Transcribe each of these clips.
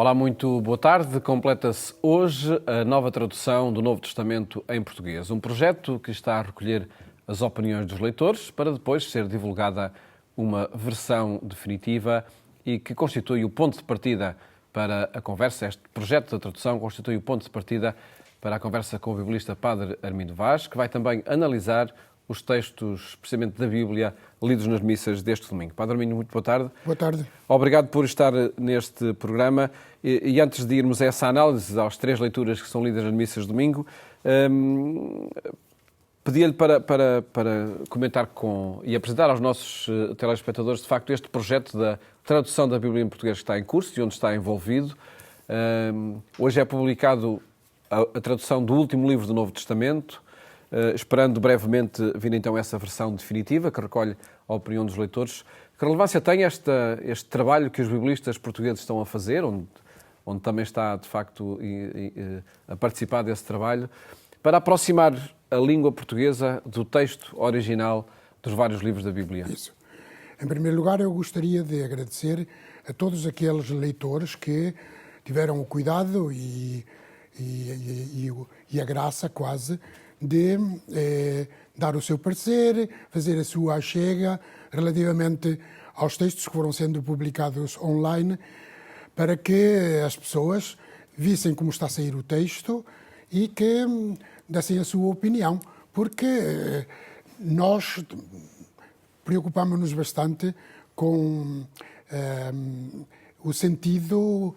Olá, muito boa tarde. Completa-se hoje a nova tradução do Novo Testamento em português. Um projeto que está a recolher as opiniões dos leitores para depois ser divulgada uma versão definitiva e que constitui o ponto de partida para a conversa. Este projeto da tradução constitui o ponto de partida para a conversa com o biblista Padre Armindo Vaz, que vai também analisar os textos, precisamente da Bíblia, lidos nas missas deste domingo. Padre Armindo, muito boa tarde. Boa tarde. Obrigado por estar neste programa. E antes de irmos a essa análise, às 3 leituras que são lidas nas missas de domingo, pedi-lhe para comentar e apresentar aos nossos telespectadores, de facto, este projeto da tradução da Bíblia em português que está em curso e onde está envolvido. Hoje é publicado a tradução do último livro do Novo Testamento, esperando brevemente vir então essa versão definitiva que recolhe a opinião dos leitores. Que relevância tem este trabalho que os biblistas portugueses estão a fazer, onde também está, de facto, a participar desse trabalho, para aproximar a língua portuguesa do texto original dos vários livros da Bíblia? Isso. Em primeiro lugar, eu gostaria de agradecer a todos aqueles leitores que tiveram o cuidado e a graça quase de dar o seu parecer, fazer a sua achega relativamente aos textos que foram sendo publicados online, para que as pessoas vissem como está a sair o texto e que dessem a sua opinião, porque nós preocupamos-nos bastante com o sentido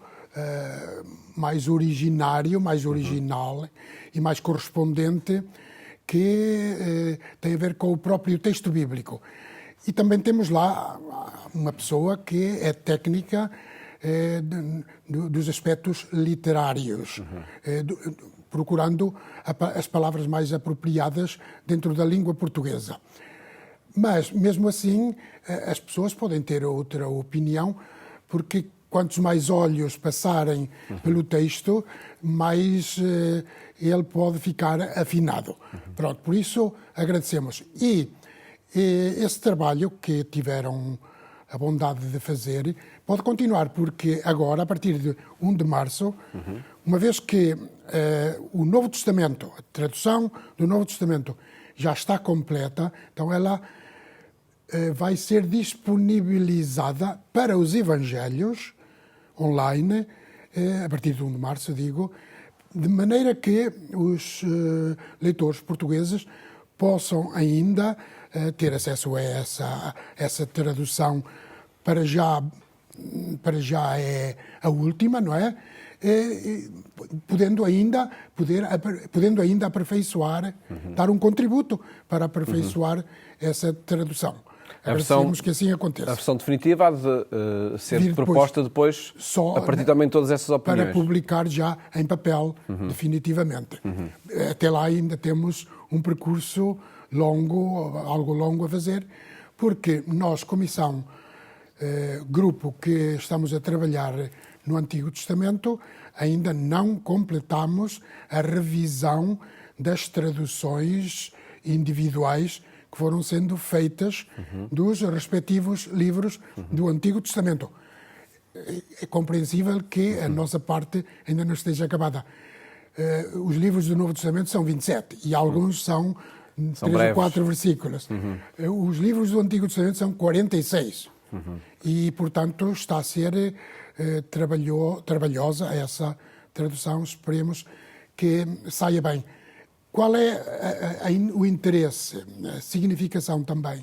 mais originário, mais original e mais correspondente, que tem a ver com o próprio texto bíblico. E também temos lá uma pessoa que é técnica dos aspectos literários, procurando as palavras mais apropriadas dentro da língua portuguesa. Mas, mesmo assim, as pessoas podem ter outra opinião, porque quantos mais olhos passarem pelo texto, mais ele pode ficar afinado. Pronto, por isso agradecemos. E esse trabalho que tiveram a bondade de fazer pode continuar, porque agora, a partir de 1 de março, uma vez que o Novo Testamento, a tradução do Novo Testamento já está completa, então ela vai ser disponibilizada para os Evangelhos online, a partir de 1 de março, digo, de maneira que os leitores portugueses possam ainda ter acesso a essa tradução. Para já é a última, não é? Podendo ainda aperfeiçoar, dar um contributo para aperfeiçoar essa tradução. Agradecemos que assim aconteça. A versão definitiva há de ser proposta depois a partir também de todas essas opiniões. Para publicar já em papel, definitivamente. Até lá ainda temos um percurso algo longo a fazer, porque nós, comissão, grupo que estamos a trabalhar no Antigo Testamento, ainda não completamos a revisão das traduções individuais que foram sendo feitas dos respectivos livros do Antigo Testamento. É compreensível que a nossa parte ainda não esteja acabada. Os livros do Novo Testamento são 27 e alguns são 3 ou 4 versículos. Os livros do Antigo Testamento são 46. E, portanto, está a ser trabalhosa essa tradução. Esperemos que saia bem. Qual é o interesse, a significação também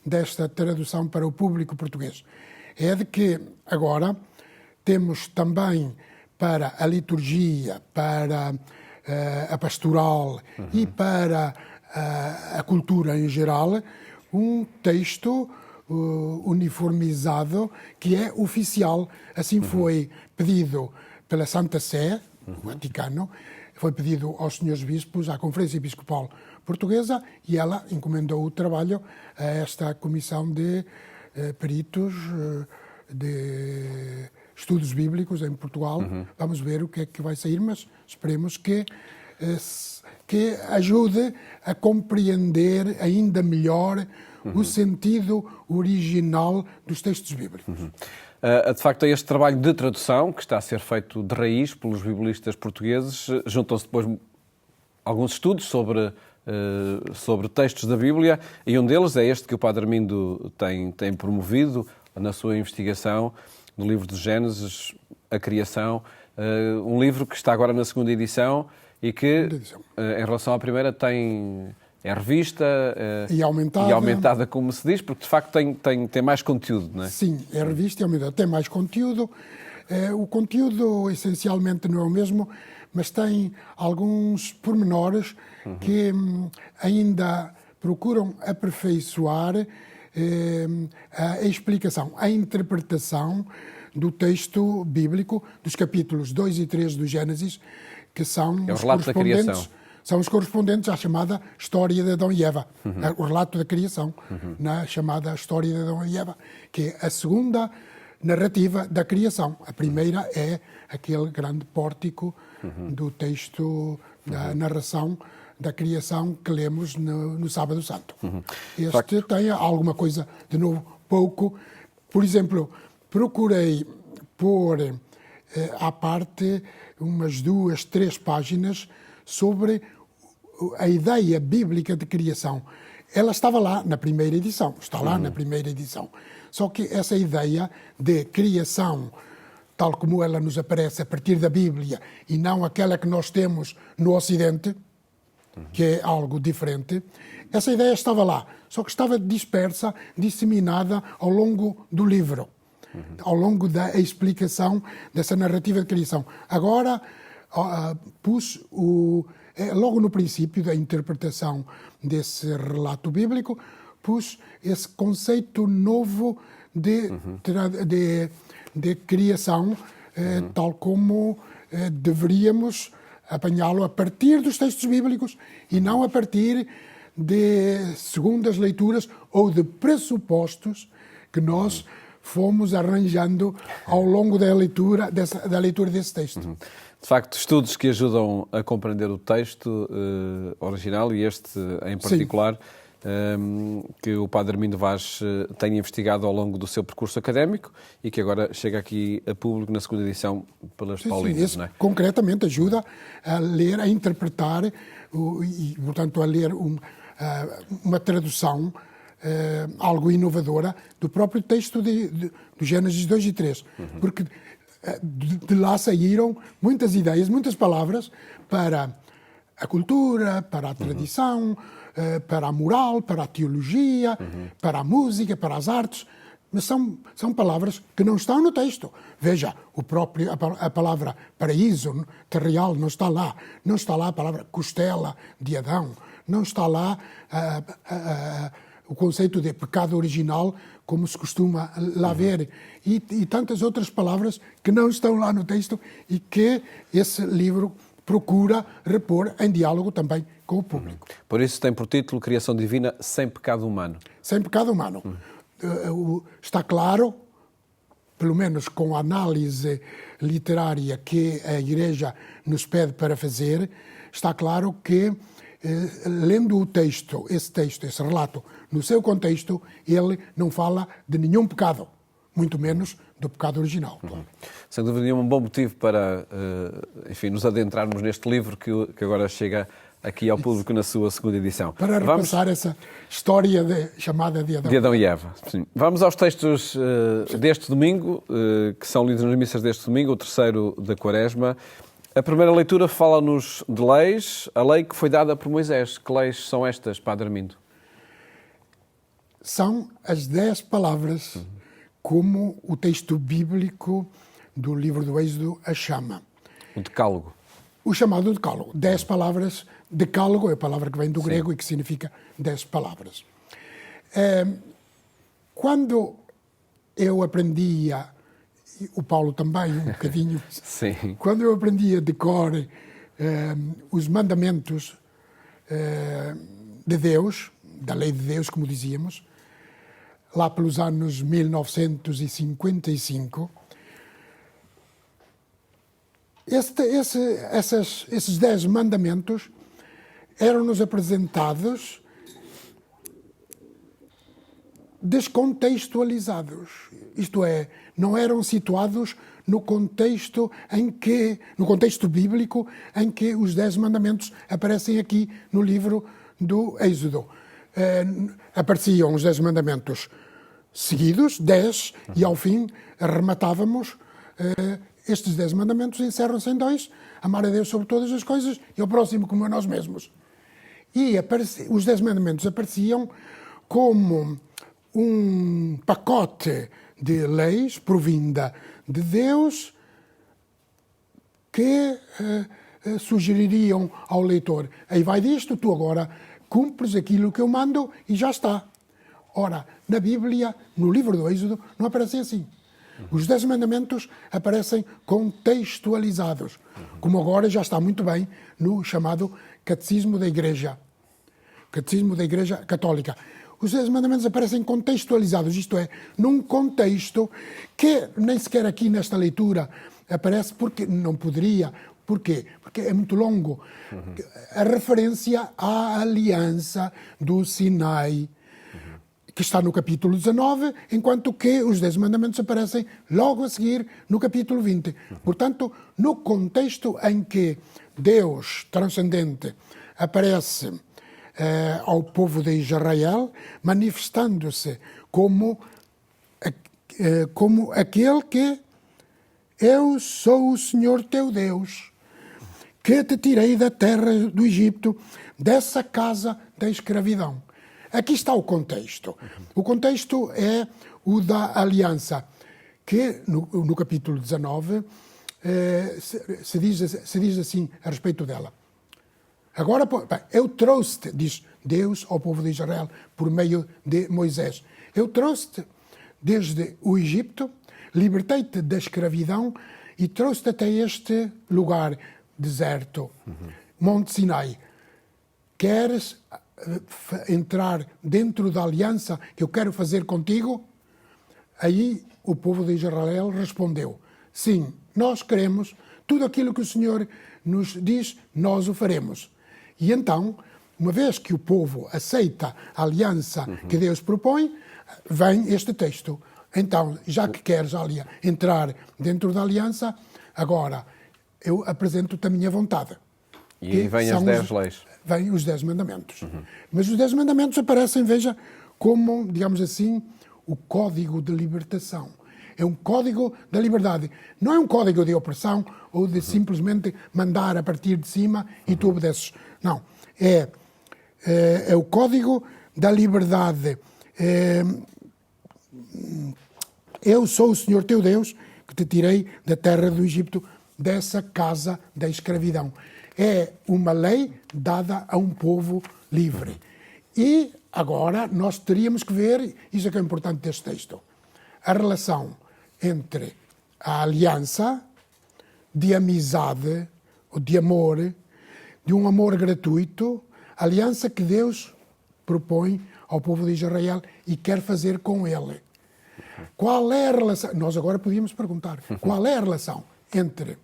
desta tradução para o público português? É de que agora temos também para a liturgia, para a pastoral e para a cultura em geral, um texto uniformizado que é oficial. Assim foi pedido pela Santa Sé, o Vaticano, foi pedido aos senhores bispos, à Conferência Episcopal Portuguesa, e ela encomendou o trabalho a esta comissão de peritos de estudos bíblicos em Portugal. Vamos ver o que é que vai sair, mas esperemos que ajude a compreender ainda melhor o sentido original dos textos bíblicos. De facto, a este trabalho de tradução, que está a ser feito de raiz pelos biblistas portugueses, juntam-se depois alguns estudos sobre textos da Bíblia, e um deles é este que o Padre Armindo tem promovido na sua investigação do livro de Gênesis, a Criação, um livro que está agora na segunda edição e que, em relação à primeira, é revista e aumentada, como se diz, porque de facto tem mais conteúdo, não é? Sim, é revista e aumentada. Tem mais conteúdo. O conteúdo essencialmente não é o mesmo, mas tem alguns pormenores que ainda procuram aperfeiçoar a explicação, a interpretação do texto bíblico, dos capítulos 2 e 3 do Gênesis, que são os relato da criação. São os correspondentes à chamada história de Adão e Eva, o relato da criação, na chamada história de Adão e Eva, que é a segunda narrativa da criação. A primeira é aquele grande pórtico do texto da narração da criação que lemos no Sábado Santo. Este tem alguma coisa, de novo, pouco. Por exemplo, procurei pôr à parte umas 2, 3 páginas sobre a ideia bíblica de criação. Ela estava lá na primeira edição, está lá na primeira edição. Só que essa ideia de criação, tal como ela nos aparece a partir da Bíblia, e não aquela que nós temos no Ocidente, que é algo diferente, essa ideia estava lá, só que estava dispersa, disseminada ao longo do livro, ao longo da explicação dessa narrativa de criação. Agora, pus logo no princípio da interpretação desse relato bíblico, pus esse conceito novo de criação, tal como deveríamos apanhá-lo a partir dos textos bíblicos e não a partir de segundas leituras ou de pressupostos que nós fomos arranjando ao longo da leitura desse texto. De facto, estudos que ajudam a compreender o texto original e este em particular, que o Padre Armindo Vaz tem investigado ao longo do seu percurso académico e que agora chega aqui a público na segunda edição pelas Paulinas. Esse, não é? Concretamente ajuda a ler, a interpretar e, portanto, a ler uma tradução algo inovadora do próprio texto do Gênesis 2 e 3. Porque de lá saíram muitas ideias, muitas palavras para a cultura, para a tradição, para a moral, para a teologia, para a música, para as artes. Mas são palavras que não estão no texto. Veja, a palavra paraíso, terreal, não está lá. Não está lá a palavra costela de Adão. Não está lá o conceito de pecado original, como se costuma lá ver, e tantas outras palavras que não estão lá no texto e que esse livro procura repor em diálogo também com o público. Por isso tem por título Criação Divina sem pecado humano. Sem pecado humano. Está claro, pelo menos com a análise literária que a Igreja nos pede para fazer, está claro que lendo esse relato, no seu contexto, ele não fala de nenhum pecado, muito menos do pecado original. Sem dúvida nenhuma, um bom motivo para, enfim, nos adentrarmos neste livro que agora chega aqui ao público na sua segunda edição. Para repassar essa história chamada de Adão. De Adão e Eva. Sim. Vamos aos textos deste domingo, que são lidos nas missas deste domingo, o terceiro da Quaresma. A primeira leitura fala-nos de leis, a lei que foi dada por Moisés. Que leis são estas, Padre Armindo? São as 10 palavras, como o texto bíblico do livro do Êxodo a chama. O decálogo. O chamado decálogo. 10 palavras. Decálogo é a palavra que vem do grego e que significa 10 palavras. Quando eu aprendia, o Paulo também, um bocadinho, Sim. Quando eu aprendia de cor os mandamentos de Deus, da lei de Deus, como dizíamos, lá pelos anos 1955, esses 10 mandamentos eram-nos apresentados descontextualizados. Isto é, não eram situados no contexto bíblico em que os 10 mandamentos aparecem aqui no livro do Êxodo. Apareciam os 10 mandamentos seguidos, 10, e ao fim rematávamos. Estes 10 mandamentos encerram-se em 2, amar a Deus sobre todas as coisas e ao próximo como a nós mesmos. E os 10 mandamentos apareciam como um pacote de leis provinda de Deus que sugeririam ao leitor: aí vai disto, tu agora cumpres aquilo que eu mando e já está. Ora, na Bíblia, no livro do Êxodo, não aparece assim. Os 10 mandamentos aparecem contextualizados, como agora já está muito bem no chamado Catecismo da Igreja Católica. Os 10 mandamentos aparecem contextualizados, isto é, num contexto que nem sequer aqui nesta leitura aparece, porque não poderia. Porquê? Porque é muito longo. A referência à aliança do Sinai, que está no capítulo 19, enquanto que os 10 mandamentos aparecem logo a seguir no capítulo 20. Portanto, no contexto em que Deus transcendente aparece ao povo de Israel, manifestando-se como aquele que: eu sou o Senhor teu Deus, que te tirei da terra do Egito, dessa casa da escravidão. Aqui está o contexto. O contexto é o da aliança, que no capítulo 19 se diz assim a respeito dela. Agora, eu trouxe-te, diz Deus ao povo de Israel, por meio de Moisés, eu trouxe-te desde o Egito, libertei-te da escravidão e trouxe-te até este lugar deserto, Monte Sinai. Queres entrar dentro da aliança que eu quero fazer contigo? Aí o povo de Israel respondeu: sim, nós queremos, tudo aquilo que o Senhor nos diz, nós o faremos. E então, uma vez que o povo aceita a aliança que Deus propõe, vem este texto. Então, já que queres entrar dentro da aliança, agora eu apresento-te a minha vontade. E aí vêm as 10 leis. Vêm os 10 mandamentos. Mas os 10 mandamentos aparecem, veja, como, digamos assim, o código de libertação. É um código da liberdade. Não é um código de opressão ou de simplesmente mandar a partir de cima e tu obedeces. Não. É o código da liberdade. Eu sou o Senhor teu Deus, que te tirei da terra do Egito, dessa casa da escravidão. É uma lei dada a um povo livre. E agora nós teríamos que ver, isso é que é importante deste texto, a relação entre a aliança de amizade, ou de amor, de um amor gratuito, a aliança que Deus propõe ao povo de Israel e quer fazer com ele. Qual é a relação? Nós agora podíamos perguntar, qual é a relação entre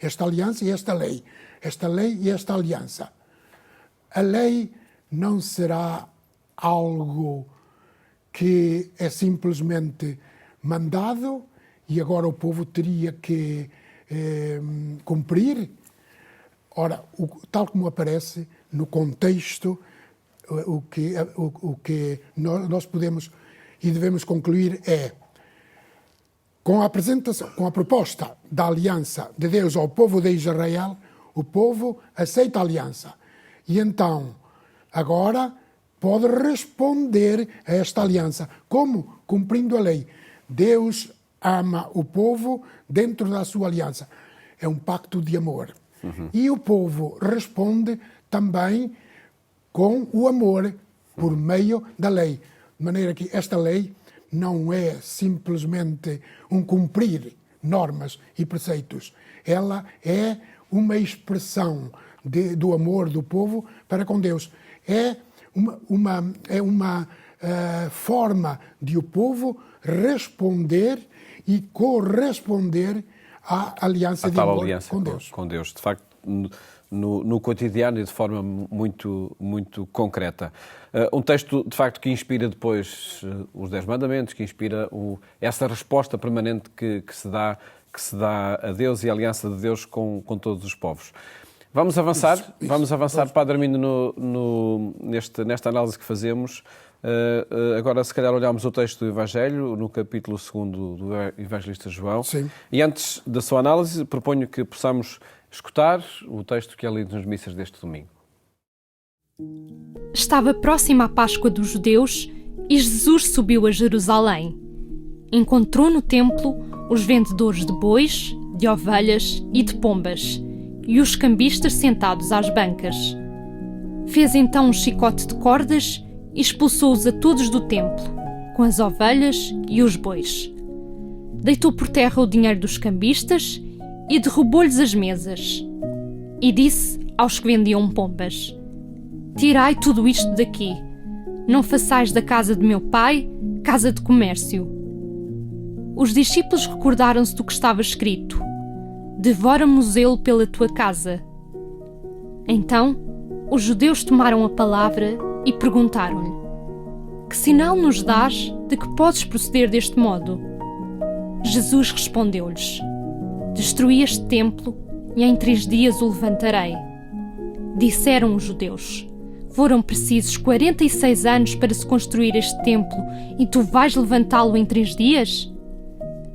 esta aliança e esta lei? Esta lei e esta aliança. A lei não será algo que é simplesmente mandado e agora o povo teria que cumprir. Ora, tal como aparece no contexto, o que nós podemos e devemos concluir é: com a proposta da aliança de Deus ao povo de Israel, o povo aceita a aliança. E então, agora, pode responder a esta aliança. Como? Cumprindo a lei. Deus ama o povo dentro da sua aliança. É um pacto de amor. E o povo responde também com o amor por meio da lei. De maneira que esta lei não é simplesmente um cumprir normas e preceitos. Ela é uma expressão do amor do povo para com Deus. É uma forma de o povo responder e corresponder à aliança de amor com Deus. De facto, no cotidiano e de forma muito, muito concreta. Um texto, de facto, que inspira depois os 10 mandamentos, que inspira essa resposta permanente que se dá a Deus e a aliança de Deus com todos os povos. Vamos avançar, Padre Armindo, nesta análise que fazemos. Agora, se calhar, olhamos o texto do Evangelho, no capítulo 2 do Evangelista João. Sim. E antes da sua análise, proponho que possamos escutar o texto que é lido nas missas deste domingo. Estava próxima a Páscoa dos judeus e Jesus subiu a Jerusalém. Encontrou no templo os vendedores de bois, de ovelhas e de pombas, e os cambistas sentados às bancas. Fez então um chicote de cordas e expulsou-os a todos do templo, com as ovelhas e os bois. Deitou por terra o dinheiro dos cambistas e derrubou-lhes as mesas. E disse aos que vendiam pombas: Tirai tudo isto daqui. Não façais da casa de meu pai casa de comércio. Os discípulos recordaram-se do que estava escrito: Devora-me o zelo pela tua casa. Então, os judeus tomaram a palavra e perguntaram-lhe: Que sinal nos dás de que podes proceder deste modo? Jesus respondeu-lhes: Destruí este templo e em 3 dias o levantarei. Disseram os judeus: Foram precisos 46 anos para se construir este templo e tu vais levantá-lo em 3 dias?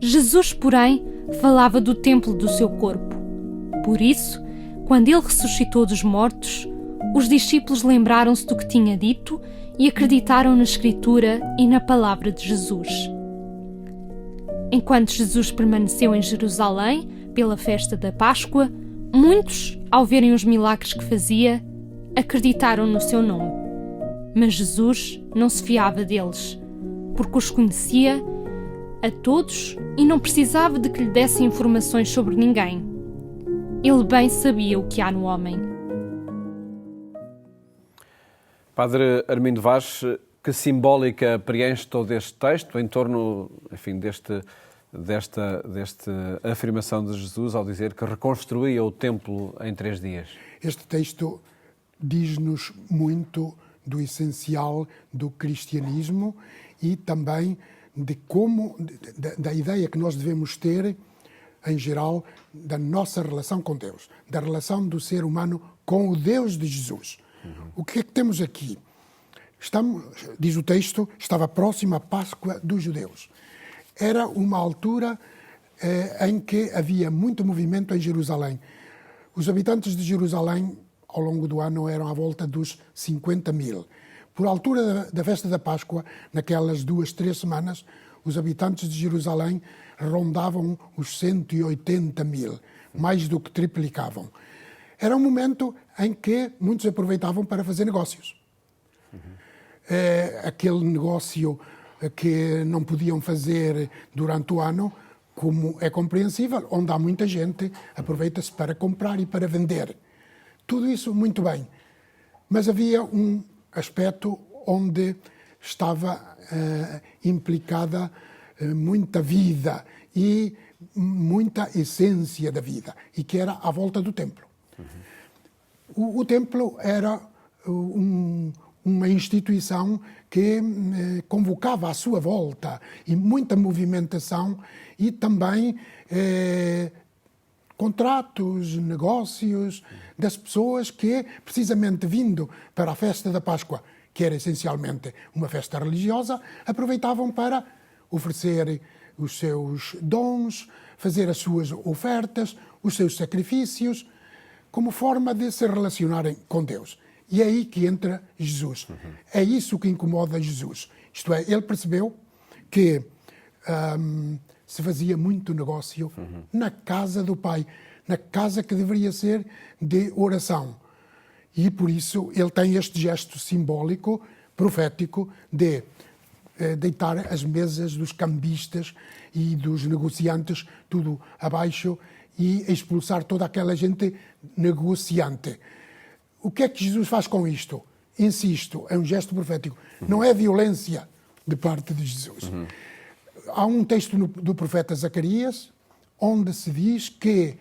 Jesus, porém, falava do templo do seu corpo. Por isso, quando ele ressuscitou dos mortos, os discípulos lembraram-se do que tinha dito e acreditaram na Escritura e na palavra de Jesus. Enquanto Jesus permaneceu em Jerusalém, pela festa da Páscoa, muitos, ao verem os milagres que fazia, acreditaram no seu nome. Mas Jesus não se fiava deles, porque os conhecia a todos e não precisava de que lhe dessem informações sobre ninguém. Ele bem sabia o que há no homem. Padre Armindo Vaz, que simbólica preenche todo este texto em torno, enfim, desta afirmação de Jesus ao dizer que reconstruía o templo em 3 dias? Este texto diz-nos muito do essencial do cristianismo e também de como, da ideia que nós devemos ter, em geral, da nossa relação com Deus, da relação do ser humano com o Deus de Jesus. O que é que temos aqui? Diz o texto, estava próxima a Páscoa dos judeus. Era uma altura em que havia muito movimento em Jerusalém. Os habitantes de Jerusalém, ao longo do ano, eram à volta dos 50 mil. Por altura da festa da Páscoa, naquelas 2-3 semanas, os habitantes de Jerusalém rondavam os 180 mil, mais do que triplicavam. Era um momento em que muitos aproveitavam para fazer negócios. Aquele negócio que não podiam fazer durante o ano, como é compreensível, onde há muita gente, aproveita-se para comprar e para vender. Tudo isso muito bem. Mas havia um aspecto onde estava implicada muita vida e muita essência da vida, e que era à volta do templo. O templo era uma instituição que convocava à sua volta e muita movimentação e também contratos, negócios das pessoas que, precisamente vindo para a festa da Páscoa, que era essencialmente uma festa religiosa, aproveitavam para oferecer os seus dons, fazer as suas ofertas, os seus sacrifícios, como forma de se relacionarem com Deus. E é aí que entra Jesus. É isso que incomoda Jesus. Isto é, ele percebeu que se fazia muito negócio na casa do Pai, na casa que deveria ser de oração. E por isso ele tem este gesto simbólico, profético, de deitar as mesas dos cambistas e dos negociantes tudo abaixo e expulsar toda aquela gente negociante. O que é que Jesus faz com isto? Insisto, é um gesto profético. Não é violência de parte de Jesus. Há um texto do profeta Zacarias onde se diz que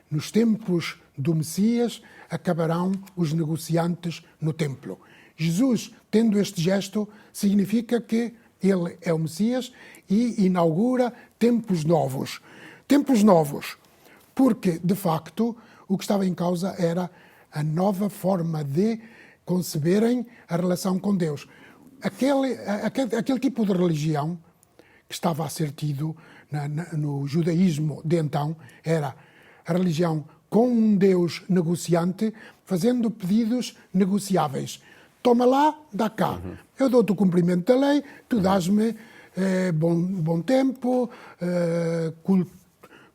nos tempos do Messias, acabarão os negociantes no templo. Jesus, tendo este gesto, significa que ele é o Messias e inaugura tempos novos. Tempos novos, porque, de facto, o que estava em causa era a nova forma de conceberem a relação com Deus. Aquele tipo de religião que estava a ser tido no judaísmo de então era a religião com um Deus negociante, fazendo pedidos negociáveis. Toma lá, dá cá. Eu dou-te o cumprimento da lei, tu dás-me bom tempo,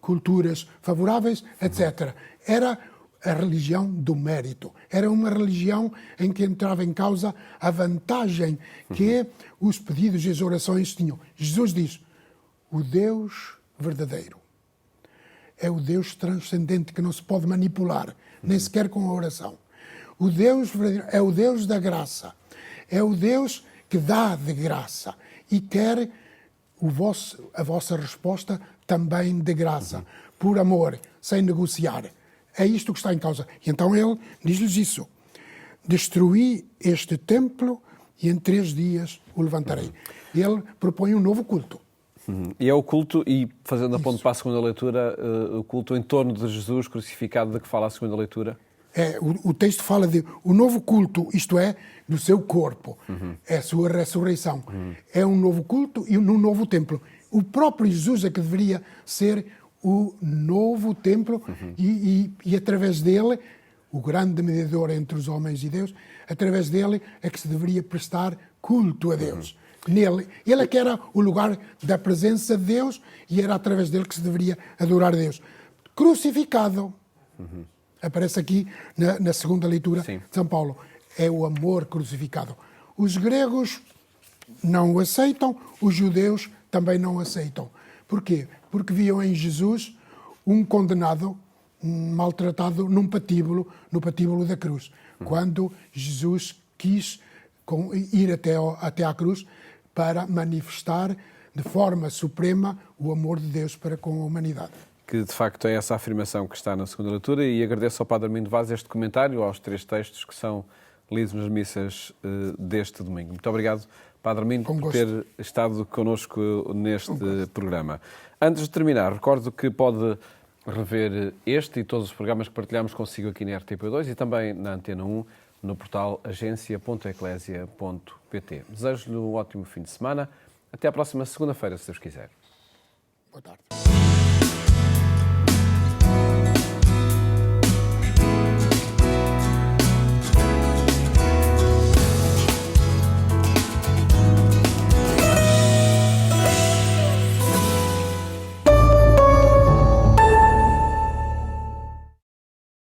culturas favoráveis, etc. Era a religião do mérito. Era uma religião em que entrava em causa a vantagem que os pedidos e as orações tinham. Jesus diz, o Deus verdadeiro é o Deus transcendente que não se pode manipular, nem sequer com a oração. O Deus verdadeiro é o Deus da graça. É o Deus que dá de graça e quer a vossa resposta também de graça, por amor, sem negociar. É isto que está em causa. E então ele diz-lhes isso. Destruí este templo e em 3 dias o levantarei. Ele propõe um novo culto. E é o culto, e fazendo a ponte para a segunda leitura, o culto em torno de Jesus crucificado de que fala a segunda leitura? O texto fala de o novo culto, isto é, do seu corpo, é a sua ressurreição. É um novo culto e um novo templo. O próprio Jesus é que deveria ser o novo templo e através dele, o grande mediador entre os homens e Deus, através dele é que se deveria prestar culto a Deus. Nele, ele é que era o lugar da presença de Deus e era através dele que se deveria adorar a Deus. Crucificado. Aparece aqui na segunda leitura de São Paulo. É o amor crucificado. Os gregos não o aceitam, os judeus também não aceitam. Porquê? Porque viam em Jesus um condenado, maltratado no patíbulo da cruz. Quando Jesus quis ir até à cruz para manifestar de forma suprema o amor de Deus para com a humanidade. Que de facto é essa afirmação que está na segunda leitura, e agradeço ao Padre Armindo Vaz este comentário aos 3 textos que são lidos nas missas deste domingo. Muito obrigado, Padre Armindo, por ter estado connosco neste programa. Antes de terminar, recordo que pode rever este e todos os programas que partilhamos consigo aqui na RTP2 e também na Antena 1, no portal agência.eclésia.pt. Desejo-lhe um ótimo fim de semana. Até à próxima segunda-feira, se Deus quiser. Boa tarde.